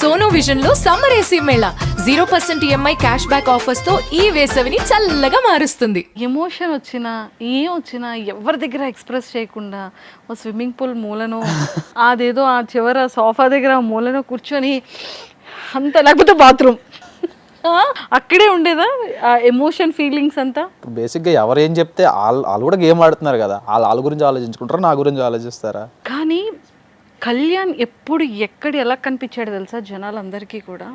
Sono vision లో summer AC Mela 0% EMI cash back offers తో ఈ వేసవిని చల్లగా మారుస్తుంది. ఎమోషన్ వచ్చినా ఏం వచ్చినా ఎవరి దగ్గర ఎక్స్ప్రెస్ చేయకుండా ఓ స్విమ్మింగ్ పూల్ మూలను అదేదో ఆ చివర సోఫా దగ్గర మూలను కూర్చొని అంత లేకపోతే బాత్రూమ్ అక్కడే ఉండేదా ఆ ఎమోషన్ ఫీలింగ్స్ అంతా. బేసిక్గా ఎవరు ఏం చెప్తే వాళ్ళు కూడా గేమ్ ఆడుతున్నారు కదా, వాళ్ళ గురించి ఆలోచించుకుంటారా నా గురించి ఆలోచిస్తారా? కానీ కళ్యాణ్ ఎప్పుడు ఎక్కడ ఎలా కనిపించాడు తెలుసా జనాలందరికీ కూడా,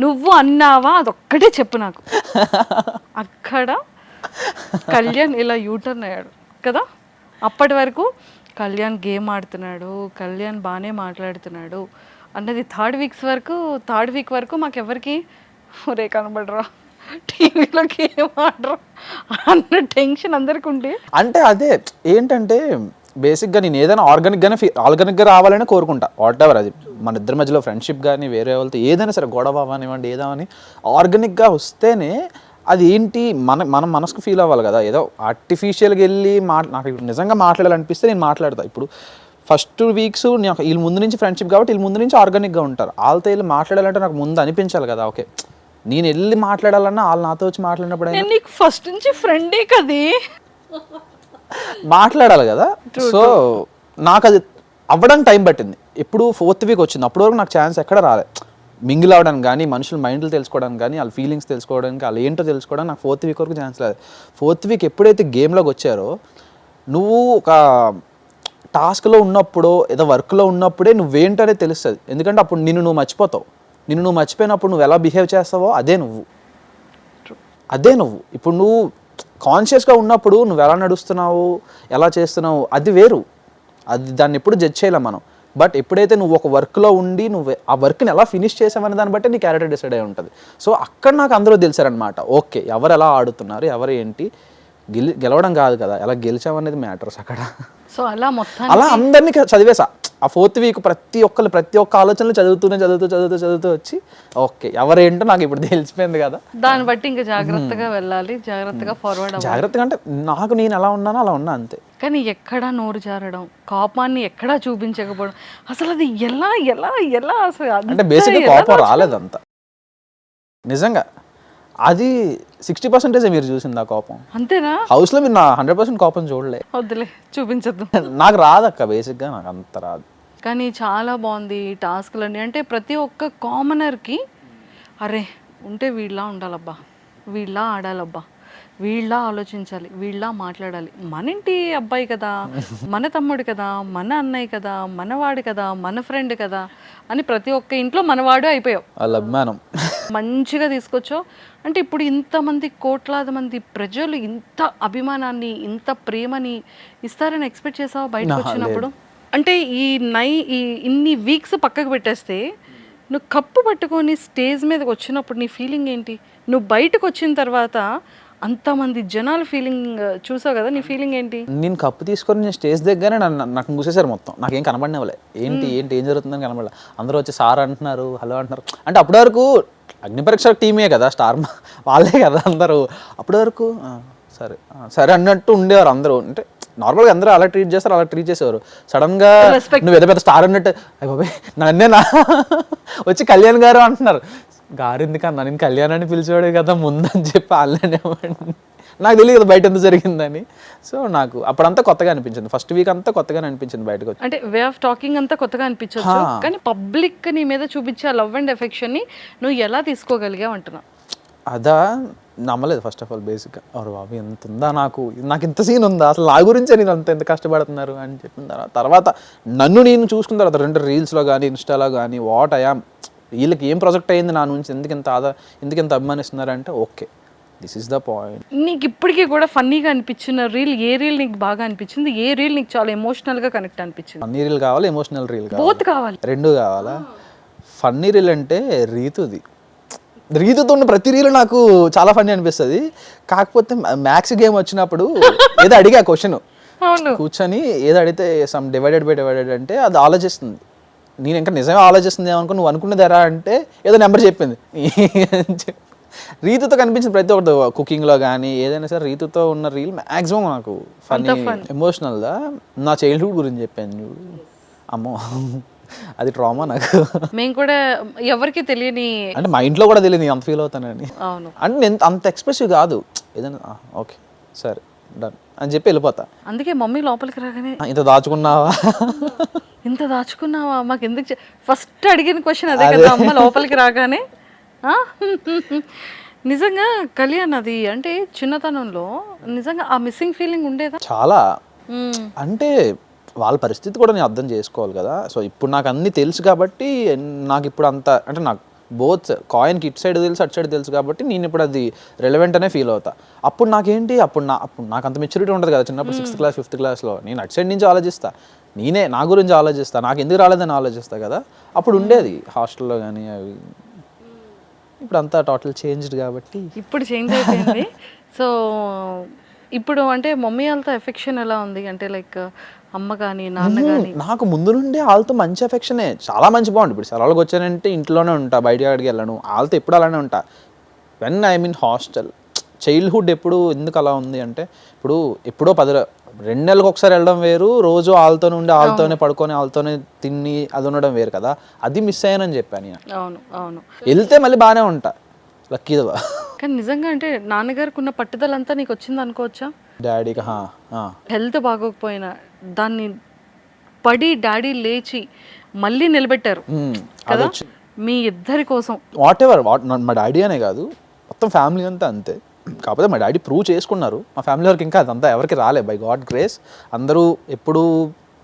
నువ్వు అన్నావా అదొక్కటే చెప్పు నాకు. అక్కడ కళ్యాణ్ ఇలా యూటర్న్ అయ్యాడు కదా. అప్పటి వరకు కళ్యాణ్ గేమ్ ఆడుతున్నాడు, కళ్యాణ్ బాగానే మాట్లాడుతున్నాడు అన్నది థర్డ్ వీక్ వరకు మాకెవరికి ఒరే కనబడరా టీవీలో గేమ్ ఆడరా అన్న టెన్షన్ అందరికి ఉంటే. అంటే అదే ఏంటంటే బేసిక్గా నేను ఏదైనా ఆర్గానిక్గా రావాలని కోరుకుంటా. వాట్ ఎవర్ అది మన ఇద్దరి మధ్యలో ఫ్రెండ్షిప్ కానీ వేరే వాళ్ళతో ఏదైనా సరే గొడవ అవ్వనివ్వండి ఏదామని ఆర్గానిక్గా వస్తేనే అది ఏంటి మన మనసుకు ఫీల్ అవ్వాలి కదా. ఏదో ఆర్టిఫిషియల్గా వెళ్ళి నాకు ఇప్పుడు నిజంగా మాట్లాడాలనిపిస్తే నేను మాట్లాడతా. ఇప్పుడు ఫస్ట్ వీక్స్ వీళ్ళ ముందు నుంచి ఫ్రెండ్షిప్ కాబట్టి వీళ్ళ ముందు నుంచి ఆర్గానిక్గా ఉంటారు. వాళ్ళతో వెళ్ళి మాట్లాడాలంటే నాకు ముందు అనిపించాలి కదా. ఓకే నేను వెళ్ళి మాట్లాడాలన్నా వాళ్ళు నాతో వచ్చి మాట్లాడినప్పుడు నీకు ఫస్ట్ నుంచి ఫ్రెండే కదే మాట్లాడాలి కదా. సో నాకు అది అవ్వడానికి టైం పట్టింది. ఇప్పుడు 4th వీక్ వచ్చింది, అప్పటి వరకు నాకు ఛాన్స్ ఎక్కడ రాలే. మింగిల్ అవ్వడానికి కానీ మనుషుల మైండ్లు తెలుసుకోవడానికి కానీ వాళ్ళ ఫీలింగ్స్ తెలుసుకోవడానికి వాళ్ళు ఏంటో తెలుసుకోవడానికి నాకు 4th వీక్ వరకు ఛాన్స్ లేదు. 4th వీక్ ఎప్పుడైతే గేమ్లోకి వచ్చారో నువ్వు ఒక టాస్క్లో ఉన్నప్పుడు ఏదో వర్క్లో ఉన్నప్పుడే నువ్వేంటనే తెలుస్తుంది. ఎందుకంటే అప్పుడు నువ్వు మర్చిపోతావు. నువ్వు మర్చిపోయినప్పుడు నువ్వు ఎలా బిహేవ్ చేస్తావో అదే నువ్వు. ఇప్పుడు నువ్వు కాన్షియస్గా ఉన్నప్పుడు నువ్వు ఎలా నడుస్తున్నావు ఎలా చేస్తున్నావు అది వేరు. దాన్ని ఎప్పుడు జడ్జ్ చేయలేం మనం. బట్ ఎప్పుడైతే నువ్వు ఒక వర్క్లో ఉండి నువ్వు ఆ వర్క్ని ఎలా ఫినిష్ చేసావనే దాన్ని బట్టి నీ క్యారెక్టర్ డిసైడ్ అయి ఉంటుంది. సో అక్కడ నాకు అందరూ తెలిసారనమాట. ఓకే ఎవరు ఎలా ఆడుతున్నారు ఎవరు ఏంటి గెలవడం కాదు కదా, ఎలా గెలిచామనేది మ్యాటర్స్ అక్కడ. సో అలా అందరినీ చదివేసా. ఆ 4th వీక్ ప్రతి ఒక్క ఆలోచనలు చదువుతూ వచ్చి ఓకే ఎవరేంటో నాకు ఇప్పుడు తెలిసిపోయింది కదా. దాన్ని బట్టి ఇంకా జాగ్రత్తగా వెళ్ళాలి, జాగ్రత్తగా ఫార్వర్డ్ అవ్వాలి. జాగ్రత్తగా అంటే నాకు నేను ఎలా ఉన్నానో అలా ఉన్నా అంతే. కానీ ఎక్కడా నోరు జారడం, కోపాన్ని ఎక్కడా చూపించకపోవడం, అసలు అది ఎలా అసలు అంటే బేసిక్గా కోపం రాలేదంతా నిజంగా. అది 60% మీరు చూసింది ఆ కోపం. అంతేనా? హౌస్లో మీరు నా 100% కోపం చూడలే. వద్దులే చూపించద్దు. నాకు రాదక్క, బేసిక్గా నాకు అంత రాదు. కానీ చాలా బాగుంది ఈ టాస్క్లన్నీ. అంటే ప్రతి ఒక్క కామనర్కి అరే ఉంటే వీళ్ళ ఉండాలబ్బా, వీళ్ళ ఆడాలబ్బా, వీళ్ళ ఆలోచించాలి, వీళ్ళ మాట్లాడాలి, మన ఇంటి అబ్బాయి కదా, మన తమ్ముడు కదా, మన అన్నయ్య కదా, మనవాడు కదా, మన ఫ్రెండ్ కదా అని ప్రతి ఒక్క ఇంట్లో మనవాడు అయిపోయావు. వాళ్ళ అభిమానం మంచిగా తీసుకొచ్చావు. అంటే ఇప్పుడు ఇంతమంది కోట్లాది మంది ప్రజలు ఇంత అభిమానాన్ని ఇంత ప్రేమని ఇస్తారని ఎక్స్పెక్ట్ చేసావా బయటకు వచ్చినప్పుడు? అంటే ఈ ఇన్ని వీక్స్ పక్కకు పెట్టేస్తే నువ్వు కప్పు పట్టుకొని స్టేజ్ మీదకి వచ్చినప్పుడు నీ ఫీలింగ్ ఏంటి? నువ్వు బయటకు వచ్చిన తర్వాత అంతమంది జనాల ఫీలింగ్ చూసావు కదా, నీ ఫీలింగ్ ఏంటి? నేను కప్పు తీసుకొని నేను స్టేజ్ దగ్గరనే నాకు మూసేశారు మొత్తం. నాకేం కనబడినవ్వలే. ఏంటి ఏం జరుగుతుందని కనబడలే. అందరూ వచ్చి సార్ అంటున్నారు, హలో అంటున్నారు. అంటే అప్పటి వరకు అగ్నిపరీక్ష టీమే కదా, స్టార్ వాళ్ళే కదా అందరూ. అప్పటి వరకు సరే అన్నట్టు ఉండేవారు అందరూ. అంటే నార్మల్గా అందరూ అలా ట్రీట్ చేసేవారు. సడన్గా నువ్వు ఏదో పెద్ద స్టార్ అన్నట్టు బాబాయ్ నన్నేనా వచ్చి కళ్యాణ్ గారు అంటున్నారు. గారు ఎందుకన్నా నేను కళ్యాణాన్ని పిలిచేవాడు కదా ముందని చెప్పి వాళ్ళనే నాకు తెలియదు కదా బయట ఎంత జరిగిందని. సో నాకు అప్పుడంతా కొత్తగా అనిపించింది. ఫస్ట్ వీక్ అంతా కొత్తగానే అనిపించింది బయటకు వచ్చి. అంటే వే ఆఫ్ టాకింగ్ అంతా కొత్తగా అనిపించచ్చు, కానీ పబ్లిక్ నీ మీద చూపించే లవ్ అండ్ ఎఫెక్షన్ని నువ్వు ఎలా తీసుకోగలిగావు అంటున్నా. అదా నమ్మలేదు ఫస్ట్ ఆఫ్ ఆల్. బేసిక్గా ఎవరు బాబు ఎంత ఉందా, నాకు ఇంత సీన్ ఉందా, అసలు నా గురించే నేను ఎంత కష్టపడుతున్నారు అని చెప్పిన తర్వాత నన్ను నేను చూసుకున్న తర్వాత 2 రీల్స్లో కానీ ఇన్స్టాలో కానీ వాట్ ఐ యామ్, వీళ్ళకి ఏం ప్రాజెక్ట్ అయ్యింది నా నుంచి, ఎందుకు ఎంత అభిమానిస్తున్నారంటే okay this is the point. నీకు ఇప్పటికీ కూడా ఫన్నీగా అనిపించిన రీల్ ఏ రీల్ నీకు బాగా అనిపించింది? ఏ రీల్ నీకు చాలా ఎమోషనల్గా కనెక్ట్ అనిపించింది? ఫన్నీ రీల్ కావాలి, ఎమోషనల్ రీల్ కావాలి, బోత్ కావాలి, 2 కావాలా? ఫన్నీ రీల్ అంటే రీతుతో ఉన్న ప్రతి రీల్ నాకు చాలా ఫన్నీ అనిపిస్తుంది. కాకపోతే మ్యాథ్స్ గేమ్ వచ్చినప్పుడు ఏదో అడిగా క్వశ్చన్ కూర్చొని ఏదో అడిగితే సమ్ డివైడెడ్ బై డివైడెడ్ అంటే అది ఆలోచిస్తుంది. నేను ఇంకా నిజమే ఆలోచిస్తుంది ఏమనుకో, నువ్వు అనుకున్నది ఎరా అంటే ఏదో నెంబర్ చెప్పింది. రీతుతో కనిపించింది ప్రతి ఒక్కటి, కుకింగ్లో కానీ ఏదైనా సరే రీతుతో ఉన్న రీల్ మ్యాక్సిమం నాకు ఫన్నీ ఎమోషనల్గా. నా చైల్డ్హుడ్ గురించి చెప్పాను చూడు, అమ్మో అది ట్రామా నాకు. మేము కూడా ఎవరికి తెలియని. అంటే మా ఇంట్లో కూడా తెలియదు నేను అంత ఫీల్ అవుతానని. అవును. అంటే నేను అంత ఎక్స్ప్రెసివ్ కాదు, ఏదైనా ఓకే సరే డన్ అని చెప్పి వెళ్ళిపోతా. అందుకే మమ్మీ లోపలికి రాగానే ఇంత దాచుకున్నావా ఇంత దాచుకున్నావా మాకు ఎందుకు ఫస్ట్ అడిగిన క్వశ్చన్ అదే కదా అమ్మ లోపలికి రాగానే. ఆ? నిజంగా కళ్యాణ్ అది అంటే చిన్నతనంలో నిజంగా ఆ మిస్సింగ్ ఫీలింగ్ ఉండేదా? చాలా. అంటే వాళ్ళ పరిస్థితి కూడా నేను అర్థం చేసుకోవాలి కదా. సో ఇప్పుడు నాకు అన్నీ తెలుసు కాబట్టి నాకు ఇప్పుడు అంత అంటే నాకు బోత్ కాయిన్కి ఇటు సైడ్ తెలుసు అటు సైడ్ తెలుసు కాబట్టి నేను ఇప్పుడు అది రెలవెంట్ అనే ఫీల్ అవుతా. అప్పుడు నాకేంటి అప్పుడు నాకు అంత మెచ్యూరిటీ ఉంటుంది కదా చిన్నప్పుడు 6th క్లాస్ 5th క్లాస్లో. నేను అటు సైడ్ నుంచి ఆలోచిస్తా, నేనే నా గురించి ఆలోచిస్తా, నాకు ఎందుకు రాలేదని ఆలోచిస్తా కదా. అప్పుడు ఉండేది హాస్టల్లో కానీ అవి. ఇప్పుడు అంతా టోటల్ చేంజ్డ్ కాబట్టి ఇప్పుడు చేంజ్ అయిపోయింది. సో ఇప్పుడు అంటే మమ్మీ వాళ్ళతో ఎఫెక్షన్ ఎలా ఉంది అంటే లైక్ అమ్మ కానీ నాన్న కానీ? నాకు ముందు నుండి వాళ్ళతో మంచి ఎఫెక్షనే, చాలా మంచి బాగుంది. ఇప్పుడు సెలవులకు వచ్చానంటే ఇంట్లోనే ఉంటా, బయట అడిగి వెళ్ళను, వాళ్ళతో ఎప్పుడు అలానే ఉంటా. When I mean hostel childhood ఎప్పుడు ఎందుకు అలా ఉంది అంటే ఇప్పుడు ఎప్పుడో 2 నెలలకు ఒకసారి వెళ్ళడం వేరు, రోజు వాళ్ళతోనే ఉండి వాళ్ళతోనే పడుకొని వాళ్ళతోనే తిని అది ఉండడం వేరు కదా. అది మిస్ అయ్యానని చెప్పాను నేను. అవును అవును. వెళ్తే మళ్ళీ బాగానే ఉంటా, లక్కీదా. కానీ నిజంగా అంటే నాన్నగారికి ఉన్న పట్టుదల అంతా నీకు వచ్చింది అనుకోవచ్చా? డాడీకి హెల్త్ బాగోకపోయినా దాన్ని పడి డాడీ లేచి మళ్ళీ నిలబెట్టారు కదా మీ ఇద్దరి కోసం. వాట్ ఎవర్ మా డాడీ అనే కాదు మొత్తం ఫ్యామిలీ అంతా అంతే. కాకపోతే మా డాడీ ప్రూవ్ చేసుకున్నారు, మా ఫ్యామిలీ వరకు ఇంకా అదంతా ఎవరికి రాలే. బై గాడ్ గ్రేస్ అందరూ ఎప్పుడూ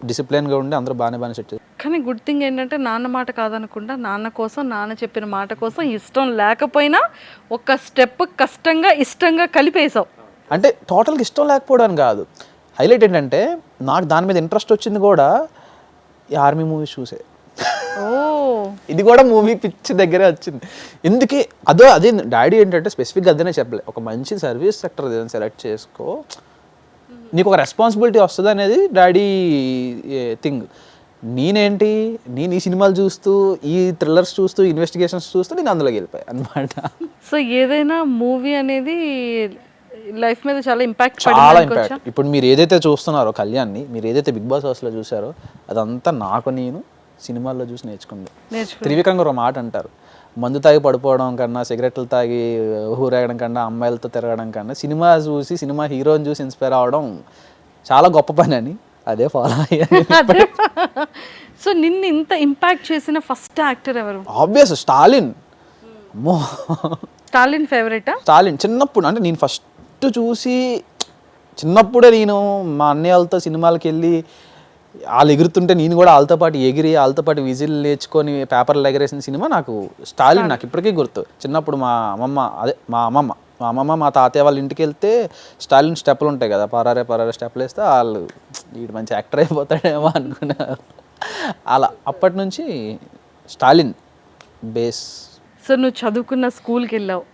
డిసిప్లిన్గా ఉండి అందరూ బాగానే సెట్ చేస్తారు. కానీ గుడ్ థింగ్ ఏంటంటే నాన్న మాట కాదనకుండా నాన్న కోసం నాన్న చెప్పిన మాట కోసం ఇష్టం లేకపోయినా ఒక స్టెప్ కష్టంగా ఇష్టంగా కలిపేసావు. అంటే టోటల్గా ఇష్టం లేకపోవడం కాదు, హైలైట్ ఏంటంటే నాకు దాని మీద ఇంట్రెస్ట్ వచ్చింది కూడా ఈ ఆర్మీ మూవీస్ చూసే. ఓ ఇది కూడా మూవీ పిచ్చి దగ్గరే వచ్చింది. ఎందుకే అదే డాడీ ఏంటంటే స్పెసిఫిక్గా అదేనే చెప్పలే, ఒక మంచి సర్వీస్ సెక్టర్ ఏదైనా సెలెక్ట్ చేసుకో, నీకు ఒక రెస్పాన్సిబిలిటీ వస్తుంది అనేది డాడీ థింగ్. నేను ఈ సినిమాలు చూస్తూ ఈ థ్రిల్లర్స్ చూస్తూ ఇన్వెస్టిగేషన్స్ చూస్తూ నేను అందులోకి వెళ్ళిపోయాను అనమాట. సో ఏదైనా మూవీ అనేది లైఫ్ మీద చాలా ఇంపాక్ట్ చాలా ఇంపాక్ట్. ఇప్పుడు మీరు ఏదైతే చూస్తున్నారో కళ్యాణ్ని, మీరు ఏదైతే బిగ్ బాస్ హౌస్లో చూసారో అదంతా నాకు నేను సినిమాల్లో చూసి నేర్చుకుంది. త్రివిక్రమ్ గారు ఒక మాట అంటారు, మందు తాగి పడిపోవడం కన్నా సిగరెట్లు తాగి ఊరేగడం కన్నా అమ్మాయిలతో తిరగడం కన్నా సినిమా చూసి సినిమా హీరోని చూసి ఇన్స్పైర్ అవ్వడం చాలా గొప్ప పని అని అదే ఫాలో అయ్యాను. సో నిన్ను ఇంత ఇంపాక్ట్ చేసిన ఫస్ట్ యాక్టర్ ఎవరు? ఆబ్వియస్ స్టాలిన్. అమ్మో స్టాలిన్ ఫేవరెటా? స్టాలిన్ చిన్నప్పుడు అంటే నేను ఫస్ట్ చూసి చిన్నప్పుడే నేను మా అన్నయ్యలతో సినిమాలకు వెళ్ళి వాళ్ళు ఎగురుతుంటే నేను కూడా వాళ్ళతో పాటు ఎగిరి వాళ్ళతో పాటు విజిల్ నేర్చుకొని పేపర్లు ఎగరేసిన సినిమా నాకు స్టాలిన్. నాకు ఇప్పటికీ గుర్తు. చిన్నప్పుడు మా అమ్మమ్మ మా తాతయ్య వాళ్ళ ఇంటికి వెళ్తే స్టాలిన్ స్టెప్పులు ఉంటాయి కదా, పరారే స్టెప్పులు వేస్తే వాళ్ళు వీడు మంచి యాక్టర్ అయిపోతాడేమో అనుకున్నారు. అలా అప్పటి నుంచి స్టాలిన్ బేస్. సో నువ్వు చదువుకున్న స్కూల్కి వెళ్ళావు,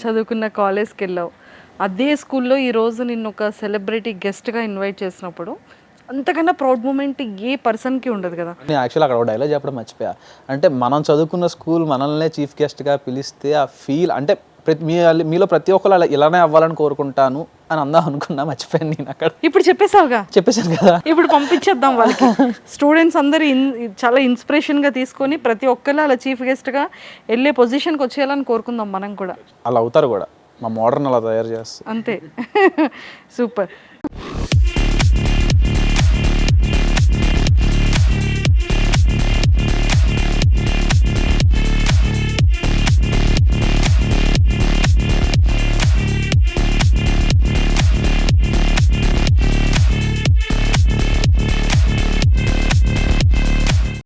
చదువుకున్న కాలేజ్కి వెళ్ళావు, అదే స్కూల్లో ఈరోజు నిన్ను ఒక సెలబ్రిటీ గెస్ట్గా ఇన్వైట్ చేసినప్పుడు అంతకన్నా ప్రౌడ్ మూమెంట్ ఏ పర్సన్కి ఉండదు కదా. నేను యాక్చువల్లీ అక్కడ ఒక డైలాగ్ చెప్పడం మర్చిపోయా. అంటే మనం చదువుకున్న స్కూల్ మనల్నే చీఫ్ గెస్ట్గా పిలిస్తే ఆ ఫీల్ అంటే మీలో ప్రతి ఒక్కరు అలా ఇలానే అవ్వాలని కోరుకుంటాను అని అందాం అనుకున్నా, మర్చిపోయాను నేను అక్కడ. ఇప్పుడు చెప్పేసావుగా, చెప్పేశాను కదా. ఇప్పుడు పంపించేద్దాం వాళ్ళకి. స్టూడెంట్స్ అందరూ చాలా ఇన్స్పిరేషన్గా తీసుకొని ప్రతి ఒక్కరు అలా చీఫ్ గెస్ట్గా వెళ్ళే పొజిషన్కి వచ్చేయాలని కోరుకుందాం మనం కూడా. అలా అవుతారు కూడా, మా మోడర్న్ అలా తయారు చేస్తారు అంతే. సూపర్.